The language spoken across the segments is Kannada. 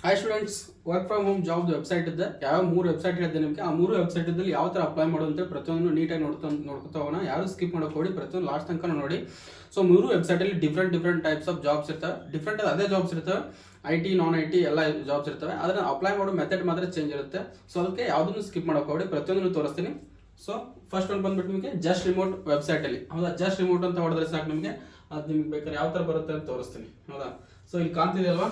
Hi students, work from home job website ಇದೆ. ಯಾವ 3 ವೆಬ್ಸೈಟ್ ಹೇಳಿದೆ ನಿಮಗೆ. ಆ 3 ವೆಬ್ಸೈಟ್ ಇದ್ದಲ್ಲಿ ಯಾವ ಥರ ಅಪ್ಲೈ ಮಾಡೋದು ಅಂತ ಪ್ರತಿಯೊಂದು ನೀಟಾಗಿ ನೋಡ್ಕೊತಾ ಹೋಗೋಣ. ಯಾರು ಸ್ಕಿಪ್ ಮಾಡೋಕೆ ಹೋಗಿ ಪ್ರತಿಯೊಂದು ಲಾಸ್ಟ್ ತನಕ ನೋಡಿ. ಸೊ 3 ವೆಬ್ಸೈಟಲ್ಲಿ ಡಿಫ್ರೆಂಟ್ ಟೈಪ್ಸ್ ಆಫ್ ಜಾಬ್ಸ್ ಇರ್ತವೆ. ಡಿಫ್ರೆಂಟ್ ಅದೇ ಜಾಬ್ಸ್ ಇರ್ತವೆ, IT ನಾನ್ IT ಎಲ್ಲ ಜಾಬ್ಸ್ ಇರ್ತವೆ. ಅದನ್ನ ಅಪ್ಲೈ ಮಾಡೋ ಮೆಥಡ್ ಮಾತ್ರ ಚೇಂಜ್ ಇರುತ್ತೆ. ಸೊ ಅದಕ್ಕೆ ಯಾವುದನ್ನು ಸ್ಕಿಪ್ ಮಾಡೋಕೆ ಹೋಗಿ ಪ್ರತಿಯೊಂದನ್ನು ತೋರಿಸ್ತೀನಿ. ಸೊ ಫಸ್ಟ್ ಒಂದು ಬಂದ್ಬಿಟ್ಟು ನಿಮಗೆ ಜಸ್ಟ್ ರಿಮೋಟ್ ವೆಬ್ಸೈಟಲ್ಲಿ, ಹೌದಾ, ಜಸ್ಟ್ ರಿಮೋಟ್ ಅಂತ ಹೊಡೆದ್ರೆ ಸಾಕು ನಿಮಗೆ. ಅದು ನಿಮ್ಗೆ ಬೇಕಾದ್ರೆ ಯಾವ ಥರ ಬರುತ್ತೆ ಅಂತ ತೋರಿಸ್ತೀನಿ, ಹೌದಾ. ಸೊ ಇಲ್ಲಿ ಕಾಣ್ತಿದೆ ಅಲ್ವಾ,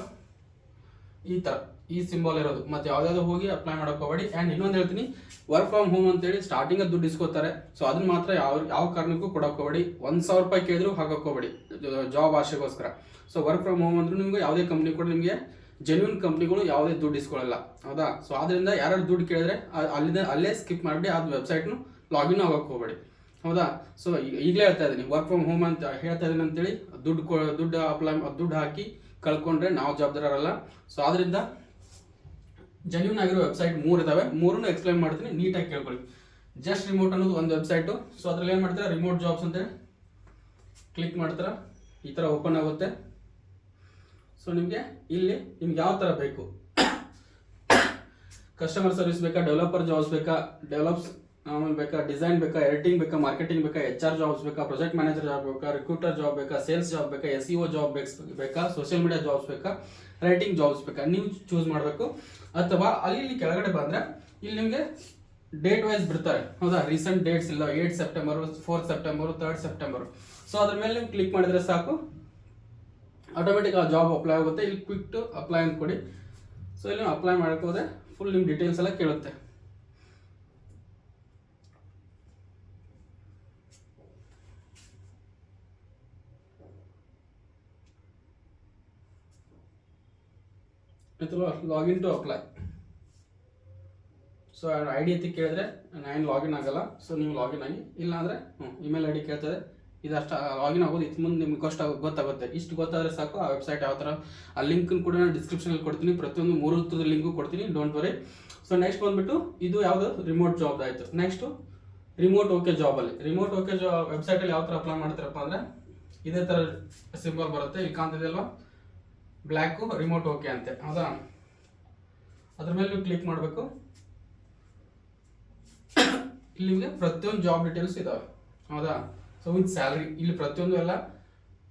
ಈ ಥರ ಈ ಸಿಂಬಲ್ ಇರೋದು. ಮತ್ತೆ ಯಾವ್ದಾದ್ರು ಹೋಗಿ ಅಪ್ಲೈ ಮಾಡಕ್ ಹೋಗಬೇಡಿ. ಆ್ಯಂಡ್ ಇನ್ನೊಂದು ಹೇಳ್ತೀನಿ, ವರ್ಕ್ ಫ್ರಮ್ ಹೋಮ್ ಅಂತೇಳಿ ಸ್ಟಾರ್ಟಿಂಗ್ ದುಡ್ಡು ಇಸ್ಕೋತಾರೆ. ಸೊ ಅದನ್ನ ಮಾತ್ರ ಯಾವ ಕಾರಣಕ್ಕೂ ಕೊಡೋಕೆ ಹೋಗಬೇಡಿ. 1,000 ರೂಪಾಯಿ ಕೇಳಿದ್ರು ಹಾಕಕ್ಕೆ ಹೋಗಬೇಡಿ ಜಾಬ್ ಆಶೆಗೋಸ್ಕರ. ಸೊ ವರ್ಕ್ ಫ್ರಮ್ ಹೋಮ್ ಅಂದ್ರೆ ನಿಮ್ಗೆ ಯಾವುದೇ ಕಂಪ್ನಿ ಕೂಡ ನಿಮಗೆ ಜೆನ್ಯೂನ್ ಕಂಪ್ನಿಗಳು ಯಾವುದೇ ದುಡ್ಡು ಇಸ್ಕೊಳ್ಳಲ್ಲ, ಹೌದಾ. ಸೊ ಅದರಿಂದ ಯಾರು ದುಡ್ಡು ಕೇಳಿದ್ರೆ ಅಲ್ಲೇ ಸ್ಕಿಪ್ ಮಾಡಿಬಿಡಿ, ಆ ವೆಬ್ಸೈಟ್ನು ಲಾಗಿನ್ ಆಗೋಕೆ ಹೋಗಬೇಡಿ, ಹೌದಾ. ಸೊ ಈಗಲೇ ಹೇಳ್ತಾ ಇದ್ದೀನಿ, ವರ್ಕ್ ಫ್ರಮ್ ಹೋಮ್ ಅಂತ ಹೇಳ್ತಾ ಇದ್ದೀನಿ ಅಂತೇಳಿ ದುಡ್ಡು ಹಾಕಿ ಕಳ್ಕೊಂಡ್ರೆ ನಾವು ಜವಾಬ್ದಾರರಲ್ಲ. ಸೊ ಆದ್ರಿಂದ ಜೆನ್ಯೂನ್ ಆಗಿರೋ ವೆಬ್ಸೈಟ್ 3 ಇದಾವೆ. 3 ಎಕ್ಸ್ಪ್ಲೈನ್ ಮಾಡ್ತೀನಿ, ನೀಟಾಗಿ ಕೇಳ್ಕೊಳ್ಳಿ. ಜಸ್ಟ್ ರಿಮೋಟ್ ಅನ್ನೋದು ಒಂದು ವೆಬ್ಸೈಟು. ಸೊ ಅದ್ರಲ್ಲಿ ಏನು ಮಾಡ್ತಾರೆ, ರಿಮೋಟ್ ಜಾಬ್ಸ್ ಅಂತೇಳಿ ಕ್ಲಿಕ್ ಮಾಡ್ತಾರೆ, ಈ ಥರ ಓಪನ್ ಆಗುತ್ತೆ. ಸೊ ನಿಮಗೆ ಯಾವ ಥರ ಬೇಕು, ಕಸ್ಟಮರ್ ಸರ್ವಿಸ್ ಬೇಕಾ, ಡೆವಲಪರ್ ಜಾಬ್ಸ್ ಬೇಕಾ, ಆಮೇಲೆ ಬೇಕಾ, ಡಿಸೈನ್ ಬೇಕಾ, ಎಡಿಟಿಂಗ್ ಬೇಕಾ, ಮಾರ್ಕೆಟಿಂಗ್ ಬೇಕಾ, HR ಜಾಬ್ಸ್ ಬೇಕಾ, ಪ್ರಾಜೆಕ್ಟ್ ಮ್ಯಾನೇಜರ್ ಜಾಬ್ ಬೇಕಾ, ರಿಕ್ರೂಟರ್ ಜಾಬ್ ಬೇಕಾ, ಸೇಲ್ಸ್ ಜಾಬ್ ಬೇಕಾ, SEO ಜಾಬ್ ಬೇಕಾ, ಸೋಷಿಯಲ್ ಮೀಡಿಯಾ ಜಾಬ್ಸ್ ಬೇಕಾ, ರೈಟಿಂಗ್ ಜಾಬ್ಸ್ ಬೇಕಾ, ನೀವು ಚೂಸ್ ಮಾಡಬೇಕು. ಅಥವಾ ಅಲ್ಲಿ ಕೆಳಗಡೆ ಬಂದರೆ ಇಲ್ಲಿ ನಿಮಗೆ ಡೇಟ್ ವೈಸ್ ಬಿಡ್ತಾರೆ, ಹೌದಾ. ರೀಸೆಂಟ್ ಡೇಟ್ಸ್ ಇಲ್ಲ, 8 ಸೆಪ್ಟೆಂಬರ್, 4 ಸೆಪ್ಟೆಂಬರ್, 3 ಸೆಪ್ಟೆಂಬರ್. ಸೊ ಅದ್ರ ಮೇಲೆ ನೀವು ಕ್ಲಿಕ್ ಮಾಡಿದ್ರೆ ಸಾಕು, ಆಟೋಮೆಟಿಕ್ ಆ ಜಾಬ್ ಅಪ್ಲೈ ಆಗುತ್ತೆ. ಇಲ್ಲಿ ಕ್ವಿಕ್ ಟು ಅಪ್ಲೈ ಅಂತ ಕೊಡಿ. ಸೊ ಇಲ್ಲಿ ಅಪ್ಲೈ ಮಾಡೋಕೆ ಹೋದ್ರೆ ಫುಲ್ ನಿಮ್ಮ ಡೀಟೇಲ್ಸ್ ಎಲ್ಲ ಕೇಳುತ್ತೆ. Login to apply. So ID ಅಂತ ಕೇಳಿದ್ರೆ ನಾನು ಲಾಗಿನ್ ಆಗಲ್ಲ. ಸೊ ನೀವು ಲಾಗಿನ್ ಆಗಿ, ಇಲ್ಲ ಅಂದರೆ ಇಮೇಲ್ ID ಕೇಳ್ತದೆ. ಇದಷ್ಟು ಲಾಗಿನ್ ಆಗೋದು ಇದು ಮುಂದೆ ನಿಮ್ಗೆ ಗೊತ್ತಾಗುತ್ತೆ. ಇಷ್ಟು ಗೊತ್ತಾದರೆ ಸಾಕು, ಆ ವೆಬ್ಸೈಟ್ ಯಾವ ಥರ, ಆ ಲಿಂಕನ್ನು ಕೂಡ ನಾನು ಡಿಸ್ಕ್ರಿಪ್ಷನಲ್ಲಿ ಕೊಡ್ತೀನಿ. ಪ್ರತಿಯೊಂದು 3 ಲಿಂಕು ಕೊಡ್ತೀನಿ, ಡೋಂಟ್ ವರಿ. ಸೊ ನೆಕ್ಸ್ಟ್ ಬಂದುಬಿಟ್ಟು ಇದು ಯಾವುದು ರಿಮೋಟ್ ಜಾಬ್ ಆಯಿತು. ನೆಕ್ಸ್ಟು ರಿಮೋಟ್ ಓಕೆ ಜಾಬಲ್ಲಿ. ರಿಮೋಟ್ ಓಕೆ ವೆಬ್ಸೈಟಲ್ಲಿ ಯಾವ ಥರ ಅಪ್ಲೈ ಮಾಡ್ತಾರಪ್ಪ ಅಂದರೆ ಇದೇ ಥರ ಸಿಂಬಲ್ ಬರುತ್ತೆ, ಇಲ್ಲಿ ಕಾಣ್ತಿದೆ ಅಲ್ವಾ, ಬ್ಲ್ಯಾಕು ರಿಮೋಟ್ ಓಕೆ ಅಂತೆ, ಹೌದಾ. ಅದ್ರ ಮೇಲೆ ನೀವು ಕ್ಲಿಕ್ ಮಾಡಬೇಕು. ಇಲ್ಲಿ ನಿಮಗೆ ಪ್ರತಿಯೊಂದು ಜಾಬ್ ಡೀಟೇಲ್ಸ್ ಇದಾವೆ, ಹೌದಾ. ಸೊ ವಿತ್ ಸ್ಯಾಲ್ರಿ, ಇಲ್ಲಿ ಪ್ರತಿಯೊಂದು ಎಲ್ಲ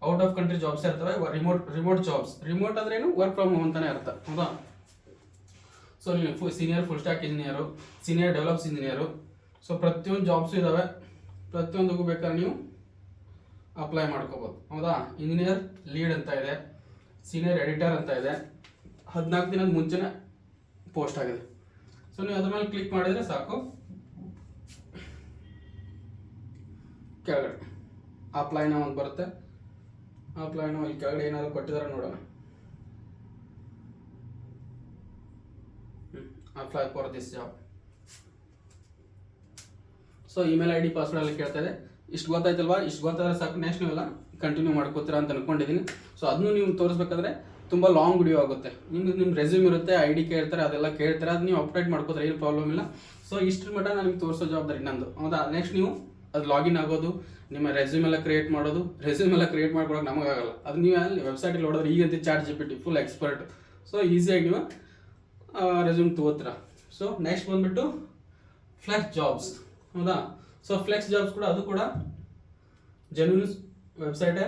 ಔಟ್ ಆಫ್ ಕಂಟ್ರಿ ಜಾಬ್ಸ್ ಇರ್ತವೆ. ರಿಮೋಟ್ ಜಾಬ್ಸ್, ರಿಮೋಟ್ ಅಂದ್ರೆ ಏನು, ವರ್ಕ್ ಫ್ರಮ್ ಹೋಮ್ ಅಂತಾನೆ ಅರ್ಥ, ಹೌದಾ. ಸೊ ನೀವು senior full stack engineer, senior develops engineer, so ಪ್ರತಿಯೊಂದು ಜಾಬ್ಸು ಇದಾವೆ. ಪ್ರತಿಯೊಂದಕ್ಕೂ ಬೇಕಾದ್ರೆ ನೀವು ಅಪ್ಲೈ ಮಾಡ್ಕೋಬೋದು, ಹೌದಾ. ಇಂಜಿನಿಯರ್ ಲೀಡ್ ಅಂತ ಇದೆ, ಸೀನಿಯರ್ ಎಡಿಟರ್ ಅಂತ ಇದೆ. 14 ದಿನದ ಮುಂಚೆನೇ ಪೋಸ್ಟ್ ಆಗಿದೆ. ಸೊ ನೀವು ಅದ್ರ ಮೇಲೆ ಕ್ಲಿಕ್ ಮಾಡಿದರೆ ಸಾಕು, ಕೆಳಗಡೆ ಅಪ್ಲೈ ನೌ ಅಂತ ಬರುತ್ತೆ. ಅಪ್ಲೈ ನೌ ಇಲ್ಲಿ ಕೆಳಗಡೆ ಏನಾದ್ರು ಕೊಟ್ಟಿದ್ದಾರೆ ನೋಡೋಣ. Apply for this job. So email ID password ಎಲ್ಲ ಕೇಳ್ತಾ ಇದೆ. ಇಷ್ಟು ಗೊತ್ತಾಯ್ತಲ್ವಾ, ಇಷ್ಟು ಗೊತ್ತಾದ್ರೆ ಸಾಕು. ನೆಕ್ಸ್ಟ್ ನೀವೆಲ್ಲ ಕಂಟಿನ್ಯೂ ಮಾಡ್ಕೋತೀರಾ ಅಂತ ಅನ್ಕೊಂಡಿದ್ದೀನಿ. ಸೊ ಅದನ್ನು ನೀವು ತೋರಿಸ್ಬೇಕಾದ್ರೆ ತುಂಬ ಲಾಂಗ್ ವಿಡಿಯೋ ಆಗುತ್ತೆ. ನಿಮ್ಮ ರೆಸ್ಯೂಮ್ ಇರುತ್ತೆ, ID ಕೇಳ್ತಾರೆ, ಅದೆಲ್ಲ ಕೇಳ್ತಾರೆ, ಅದು ನೀವು ಅಪ್ಡೇಟ್ ಮಾಡ್ಕೋತಾರೆ, ಏನು ಪ್ರಾಬ್ಲಮ್ ಇಲ್ಲ. ಸೊ ಇಷ್ಟ್ರ ಮಟ್ಟ ನಾನು ನಿಮ್ಗೆ ತೋರಿಸೋ ಜವಾಬ್ದಾರಿ ನಂದು, ಹೌದಾ. ನೆಕ್ಸ್ಟ್ ನೀವು ಅದು ಲಾಗಿನ್ ಆಗೋದು, ನಿಮ್ಮ ರೆಸ್ಯೂಮ್ ಎಲ್ಲ ಕ್ರಿಯೇಟ್ ಮಾಡೋದು. ರೆಸ್ಯೂಮ್ ಎಲ್ಲ ಕ್ರಿಯೇಟ್ ಮಾಡ್ಕೊಳಕ್ಕೆ ನಮಗಾಗಲ್ಲ, ಅದು ನೀವು ಅಲ್ಲಿ ವೆಬ್ಸೈಟಲ್ಲಿ ನೋಡಿದ್ರೆ ಈಗಂತ ChatGPT ಫುಲ್ ಎಕ್ಸ್ಪರ್ಟ್. ಸೊ ಈಸಿಯಾಗಿ ನೀವು ರೆಸ್ಯೂಮ್ ತಗೋತೀರ. ಸೊ ನೆಕ್ಸ್ಟ್ ಬಂದುಬಿಟ್ಟು ಫ್ಲೆಕ್ಸ್ ಜಾಬ್ಸ್, ಹೌದಾ. ಸೊ ಫ್ಲೆಕ್ಸ್ ಜಾಬ್ಸ್ ಕೂಡ, ಅದು ಕೂಡ ಜೆನ್ಯೂನ್ ವೆಬ್ಸೈಟೇ.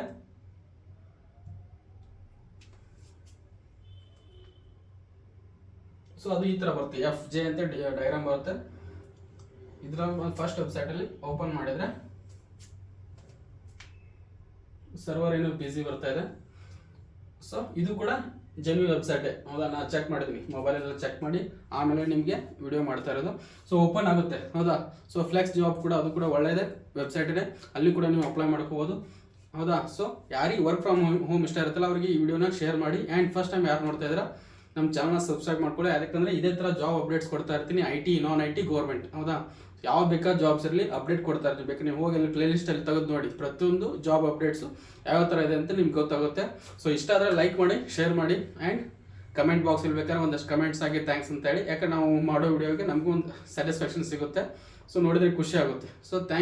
ಸೊ ಅದು ಈ ಥರ ಬರುತ್ತೆ, FJ ಅಂತ ಡೈಗ್ರಾಮ್ ಬರುತ್ತೆ. ಇದರ ಫಸ್ಟ್ ವೆಬ್ಸೈಟಲ್ಲಿ ಓಪನ್ ಮಾಡಿದರೆ ಸರ್ವರ್ ಏನೋ ಬಿಸಿ ಬರ್ತಾ ಇದೆ. ಸೊ ಇದು ಕೂಡ ಜೆನ್ಯೂನ್ ವೆಬ್ಸೈಟೇ, ಹೌದಾ. ನಾನು ಚೆಕ್ ಮಾಡಿದ್ದೀನಿ, ಮೊಬೈಲೆಲ್ಲ ಚೆಕ್ ಮಾಡಿ ಆಮೇಲೆ ನಿಮಗೆ ವಿಡಿಯೋ ಮಾಡ್ತಾ ಇರೋದು. ಸೊ ಓಪನ್ ಆಗುತ್ತೆ, ಹೌದಾ. ಸೊ ಫ್ಲೆಕ್ಸ್ ಜಾಬ್ ಕೂಡ, ಅದು ಕೂಡ ಒಳ್ಳೆಯದೇ ವೆಬ್ಸೈಟ್ ಇದೆ, ಅಲ್ಲಿ ಕೂಡ ನೀವು ಅಪ್ಲೈ ಮಾಡ್ಕೋಬೋದು, ಹೌದಾ. ಸೊ ಯಾರಿಗೆ ವರ್ಕ್ ಫ್ರಮ್ ಹೋಮ್ ಇಷ್ಟ ಇರುತ್ತಲ್ಲ ಅವರಿಗೆ ಈ ವಿಡಿಯೋನ ಶೇರ್ ಮಾಡಿ. ಆ್ಯಂಡ್ ಫಸ್ಟ್ ಟೈಮ್ ಯಾರು ನೋಡ್ತಾ ಇದ್ದೀರಾ ನಮ್ಮ ಚಾನಲ್ನ ಸಬ್ಸ್ಕ್ರೈಬ್ ಮಾಡ್ಕೊಳ್ಳಿ. ಯಾಕಂದರೆ ಇದೇ ಥರ ಜಾಬ್ ಅಪ್ಡೇಟ್ಸ್ ಕೊಡ್ತಾ ಇರ್ತೀನಿ, IT ನಾನ್ IT ಗೌರ್ಮೆಂಟ್, ಹೌದಾ. ಯಾವ ಬೇಕಾದ ಜಾಬ್ಸ್ ಇರಲಿ ಅಪ್ಡೇಟ್ ಕೊಡ್ತಾ ಇರ್ತೀವಿ. ಬೇಕಾದ್ರೆ ನೀವು ಹೋಗಿ ಅಲ್ಲಿ ಪ್ಲೇಲಿಸ್ಟಲ್ಲಿ ತೆಗೆದು ನೋಡಿ, ಪ್ರತಿಯೊಂದು ಜಾಬ್ ಅಪ್ಡೇಟ್ಸು ಯಾವ ಥರ ಇದೆ ಅಂತ ನಿಮ್ಗೆ ಗೊತ್ತಾಗುತ್ತೆ. ಸೊ ಇಷ್ಟ ಆದರೆ ಲೈಕ್ ಮಾಡಿ, ಶೇರ್ ಮಾಡಿ, ಆ್ಯಂಡ್ ಕಮೆಂಟ್ ಬಾಕ್ಸಲ್ಲಿ ಬೇಕಾದ್ರೆ ಒಂದಷ್ಟು ಕಮೆಂಟ್ಸ್ ಆಗಿ ಥ್ಯಾಂಕ್ಸ್ ಅಂತ ಹೇಳಿ. ಯಾಕಂದ್ರೆ ನಾವು ಮಾಡೋ ವಿಡಿಯೋಗೆ ನಮಗೂ ಒಂದು ಸ್ಯಾಟಿಸ್ಫ್ಯಾಕ್ಷನ್ ಸಿಗುತ್ತೆ. ಸೊ ನೋಡಿದ್ರೆ ಖುಷಿ ಆಗುತ್ತೆ. So thank